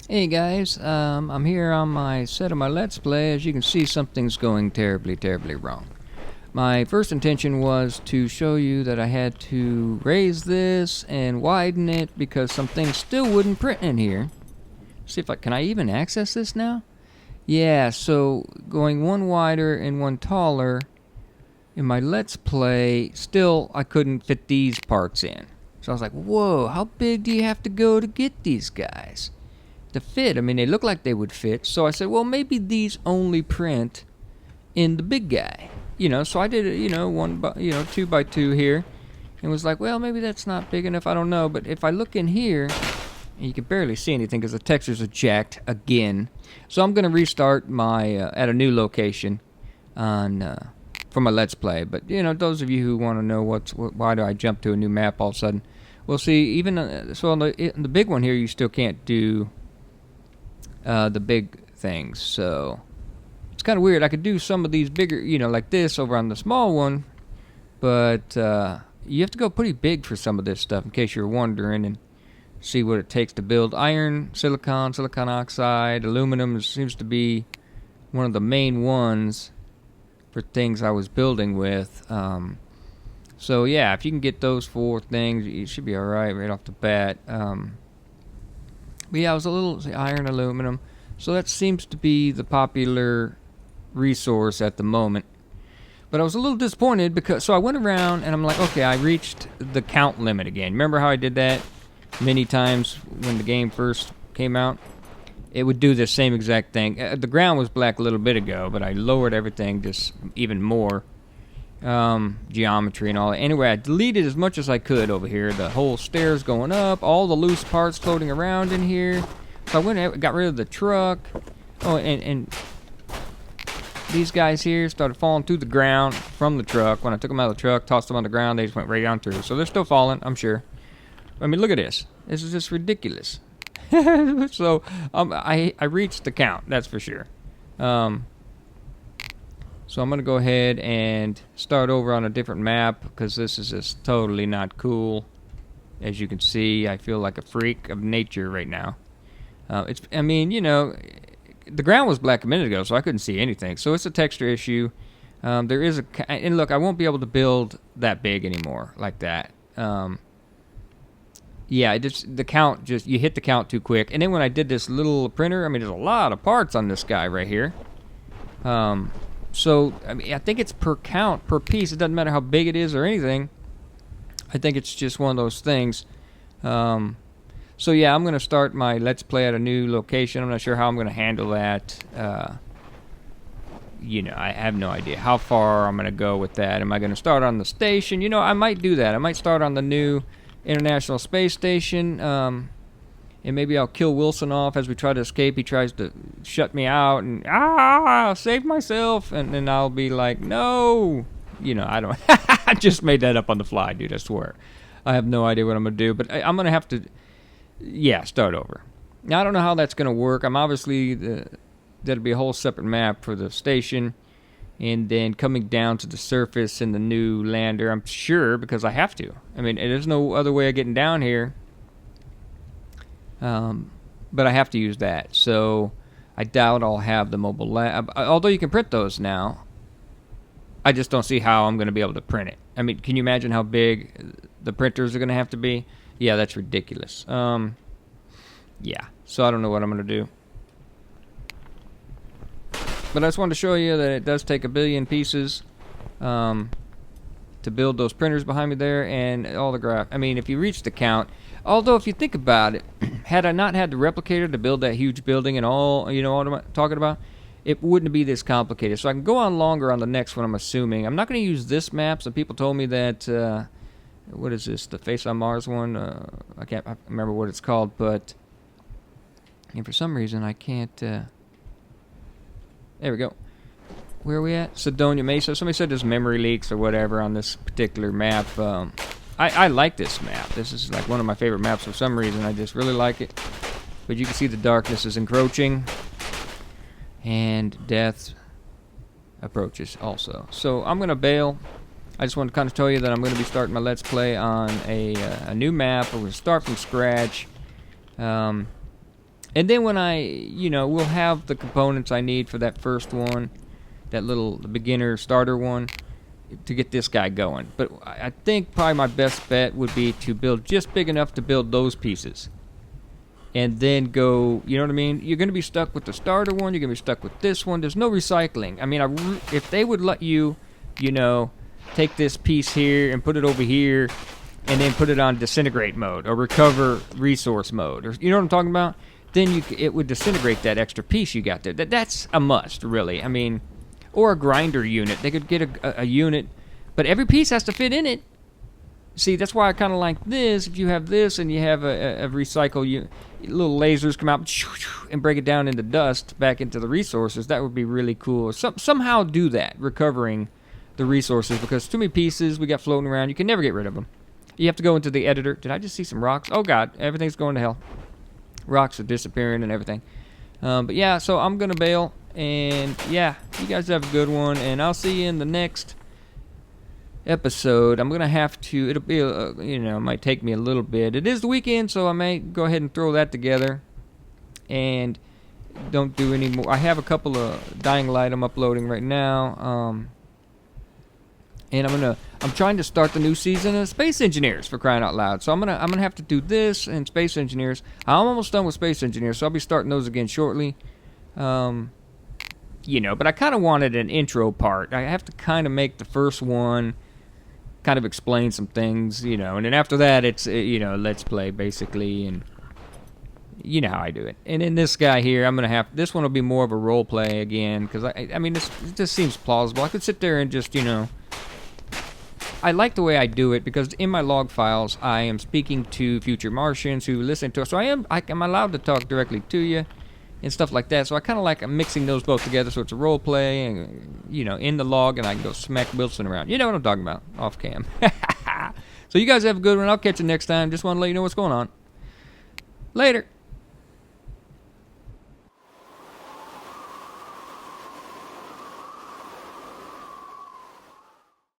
Hey guys, I'm here on my set of my Let's Play. As you can see, something's going terribly, terribly wrong. My first intention was to show you that I had to raise this and widen it because some things still wouldn't print in here. See if can I even access this now? Yeah, so going one wider and one taller in my Let's Play, still I couldn't fit these parts in. So I was like, whoa, how big do you have to go to get these guys to fit? I mean, they look like they would fit. So I said, well, maybe these only print in the big guy. So I did it, 2x2 here, and was like, well, maybe that's not big enough. I don't know. But if I look in here, you can barely see anything because the textures are jacked again. So I'm gonna restart my at a new location on for my Let's Play. But those of you who want to know why do I jump to a new map all of a sudden? We'll see. Even so, on the big one here, you still can't do the big things. So it's kind of weird. I could do some of these bigger, like this over on the small one, but you have to go pretty big for some of this stuff, in case you're wondering, and see what it takes to build. Iron, silicon oxide, aluminum seems to be one of the main ones for things I was building with. So yeah, if you can get those 4 things, you should be alright right off the bat. But yeah, I was a little iron, aluminum. So that seems to be the popular resource at the moment. But I was a little disappointed because, so I went around and I'm like, okay, I reached the count limit again. Remember how I did that many times when the game first came out? It would do the same exact thing. The ground was black a little bit ago, but I lowered everything just even more. Geometry and all that. Anyway, I deleted as much as I could over here. The whole stairs going up, all the loose parts floating around in here. So I went and got rid of the truck. Oh, and these guys here started falling through the ground from the truck. When I took them out of the truck, tossed them on the ground, they just went right on through. So they're still falling, I'm sure. I mean, look at this. This is just ridiculous. So I reached the count, that's for sure. So I'm going to go ahead and start over on a different map because this is just totally not cool. As you can see, I feel like a freak of nature right now. The ground was black a minute ago, so I couldn't see anything. So it's a texture issue. There is and look, I won't be able to build that big anymore like that. Yeah, the count you hit the count too quick. And then when I did this little printer, I mean, there's a lot of parts on this guy right here. So, I mean, I think it's per count, per piece. It doesn't matter how big it is or anything. I think it's just one of those things. So, yeah, I'm going to start my Let's Play at a new location. I'm not sure how I'm going to handle that. I have no idea how far I'm going to go with that. Am I going to start on the station? I might do that. I might start on the new International Space Station. And maybe I'll kill Wilson off as we try to escape. He tries to shut me out and I'll save myself, and then I'll be like, no, I don't. I just made that up on the fly, dude. I swear, I have no idea what I'm gonna do, but I'm gonna have to, start over. Now I don't know how that's gonna work. I'm obviously that'll be a whole separate map for the station, and then coming down to the surface in the new lander. I'm sure because I have to. I mean, there's no other way of getting down here. But I have to use that, so I doubt I'll have the mobile lab. Although you can print those now, I just don't see how I'm going to be able to print it. I mean, can you imagine how big the printers are going to have to be? Yeah, that's ridiculous. Yeah, so I don't know what I'm going to do. But I just wanted to show you that it does take a billion pieces to build those printers behind me there, and all the graph. I mean, if you reach the count, although if you think about it, had I not had the replicator to build that huge building and all, what I'm talking about, it wouldn't be this complicated. So I can go on longer on the next one, I'm assuming. I'm not going to use this map. Some people told me that, what is this, the Face on Mars one? I can't remember what it's called, but, and for some reason I can't, there we go. Where are we at? Sidonia Mesa. Somebody said there's memory leaks or whatever on this particular map. I like this map. This is like one of my favorite maps for some reason. I just really like it. But you can see the darkness is encroaching. And death approaches also. So I'm going to bail. I just want to kind of tell you that I'm going to be starting my Let's Play on a new map. We're going to start from scratch. And then when we'll have the components I need for that first one, the beginner starter one, to get this guy going. But I think probably my best bet would be to build just big enough to build those pieces. And then go, you know what I mean? You're going to be stuck with the starter one. You're going to be stuck with this one. There's no recycling. I mean, if they would let you, take this piece here and put it over here and then put it on disintegrate mode or recover resource mode, or you know what I'm talking about? Then it would disintegrate that extra piece you got there. That's a must, really. I mean, or a grinder unit. They could get a unit, but every piece has to fit in it. See, that's why I kind of like this. If you have this and you have a recycle unit, little lasers come out and break it down into dust back into the resources, that would be really cool. Somehow do that, recovering the resources, because too many pieces we got floating around. You can never get rid of them. You have to go into the editor. Did I just see some rocks? Oh, God, everything's going to hell. Rocks are disappearing and everything. But yeah, so I'm going to bail. And yeah, you guys have a good one. And I'll see you in the next episode. I'm going to have to, it'll be, it might take me a little bit. It is the weekend, so I may go ahead and throw that together. And don't do any more. I have a couple of Dying Light I'm uploading right now. And I'm trying to start the new season of Space Engineers, for crying out loud. So I'm gonna have to do this and Space Engineers. I'm almost done with Space Engineers, so I'll be starting those again shortly. But I kind of wanted an intro part. I have to kind of make the first one, kind of explain some things, and then after that it's let's play basically, and you know how I do it. And in this guy here, this one will be more of a role play again, because I mean this seems plausible. I could sit there and just I like the way I do it, because in my log files I am speaking to future Martians who listen to us, so I'm allowed to talk directly to you and stuff like that. So I kind of like mixing those both together, so it's a role play, and in the log, and I can go smack Wilson around. You know what I'm talking about, off cam. So you guys have a good one. I'll catch you next time. Just want to let you know what's going on. Later.